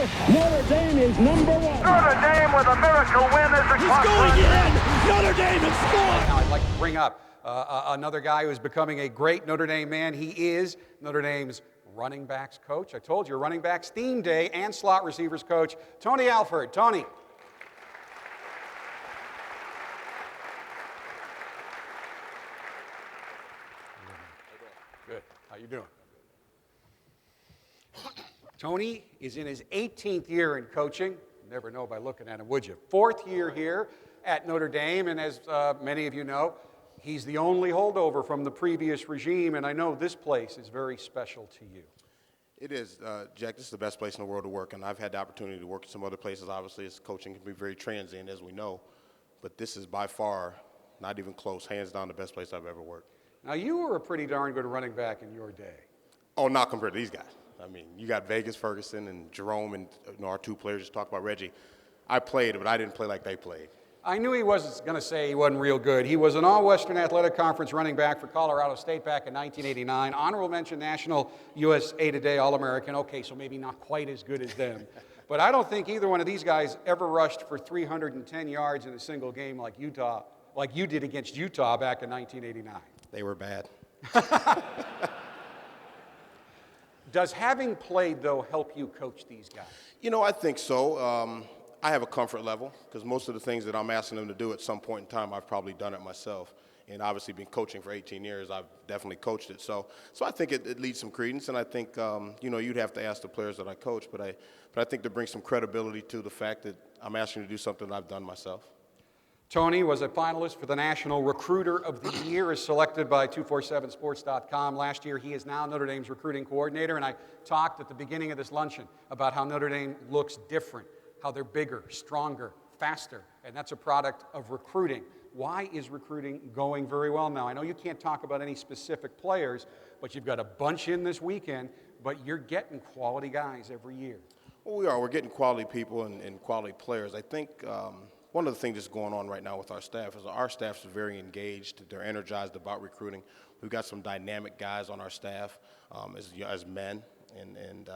now, Notre Dame is number one. Notre Dame with a miracle win as the He's going in. Notre Dame has scored. Now I'd like to bring up another guy who's becoming a great Notre Dame man. He is Notre Dame's running backs coach. I told you, running backs theme day and slot receivers coach, Tony Alford. Tony. Good. How you doing? Tony is in his 18th year in coaching. Never know by looking at him, would you? 4th year here at Notre Dame, and as many of you know, he's the only holdover from the previous regime, and I know this place is very special to you. It is, Jack. This is the best place in the world to work, and I've had the opportunity to work in some other places. Obviously, as coaching can be very transient, as we know, but this is by far, not even close, hands down the best place I've ever worked. Now, you were a pretty darn good running back in your day. Oh, not compared to these guys. I mean, you got Vegas, Ferguson, and Jerome, and our two players. Just talked about Reggie. I played, but I didn't play like they played. I knew he wasn't going to say he wasn't real good. He was an All-Western Athletic Conference running back for Colorado State back in 1989. Honorable mention National USA Today All-American. Okay, so maybe not quite as good as them. But I don't think either one of these guys ever rushed for 310 yards in a single game like you did against Utah back in 1989. They were bad. Does having played, though, help you coach these guys? You know, I think so. I have a comfort level because most of the things that I'm asking them to do at some point in time, I've probably done it myself. And obviously, been coaching for 18 years, I've definitely coached it. So I think it leads some credence, and I think you'd have to ask the players that I coach, but I think to bring some credibility to the fact that I'm asking to do something that I've done myself. Tony was a finalist for the National Recruiter of the Year, as selected by 247sports.com. Last year, he is now Notre Dame's recruiting coordinator, and I talked at the beginning of this luncheon about how Notre Dame looks different, how they're bigger, stronger, faster, and that's a product of recruiting. Why is recruiting going very well now? I know you can't talk about any specific players, but you've got a bunch in this weekend, but you're getting quality guys every year. Well, we are. We're getting quality people and quality players. I think one of the things that's going on right now with our staff is our staff is very engaged. They're energized about recruiting. We've got some dynamic guys on our staff as men. And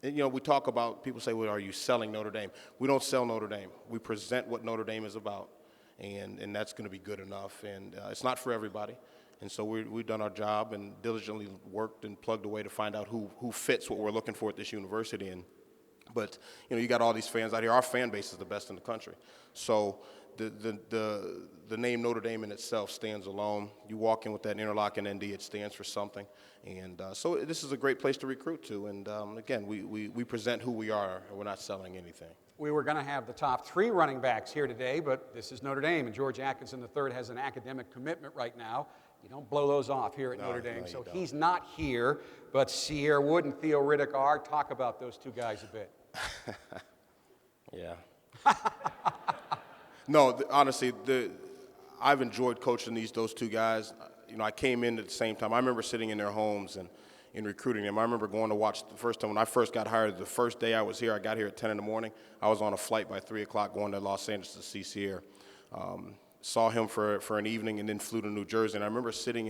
we talk about, people say, well, are you selling Notre Dame? We don't sell Notre Dame. We present what Notre Dame is about, and that's going to be good enough. And it's not for everybody. And so we've done our job and diligently worked and plugged away to find out who fits what we're looking for at this university. But you got all these fans out here. Our fan base is the best in the country. So the name Notre Dame in itself stands alone. You walk in with that interlocking ND, it stands for something. And so this is a great place to recruit to. And again, we present who we are, and we're not selling anything. We were going to have the top 3 running backs here today, but this is Notre Dame, and George Atkinson III has an academic commitment right now. You don't blow those off here at Notre Dame. No, so he's not here, but Sierra Wood and Theo Riddick are. Talk about those two guys a bit. Yeah. No, honestly, I've enjoyed coaching those two guys. I came in at the same time. I remember sitting in their homes and recruiting them. I remember going to watch the first time when I first got hired. The first day I was here, I got here at 10 in the morning. I was on a flight by 3 o'clock going to Los Angeles to see Sierra. Saw him for an evening and then flew to New Jersey. And I remember sitting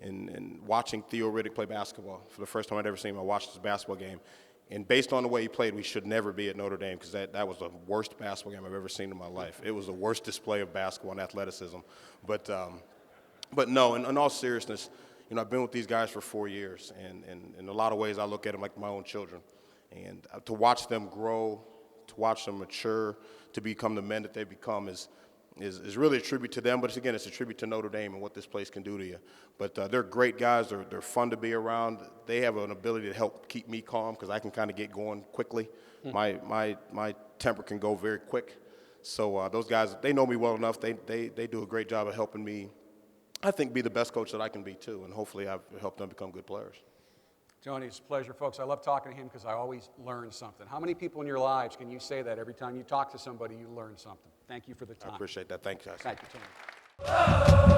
and watching Theo Riddick play basketball for the first time I'd ever seen him. I watched his basketball game. And based on the way he played, we should never be at Notre Dame because that was the worst basketball game I've ever seen in my life. It was the worst display of basketball and athleticism. But no, in all seriousness, I've been with these guys for 4 years, and in a lot of ways I look at them like my own children. And to watch them grow, to watch them mature, to become the men that they become is really a tribute to them, but it's a tribute to Notre Dame and what this place can do to you. But they're great guys. They're fun to be around. They have an ability to help keep me calm because I can kind of get going quickly. My temper can go very quick. So those guys, they know me well enough. They do a great job of helping me, I think, be the best coach that I can be too, and hopefully I've helped them become good players. Tony, it's a pleasure, folks. I love talking to him because I always learn something. How many people in your lives can you say that every time you talk to somebody, you learn something? Thank you for the time. I appreciate that. Thank you, guys. Thank you, Tony.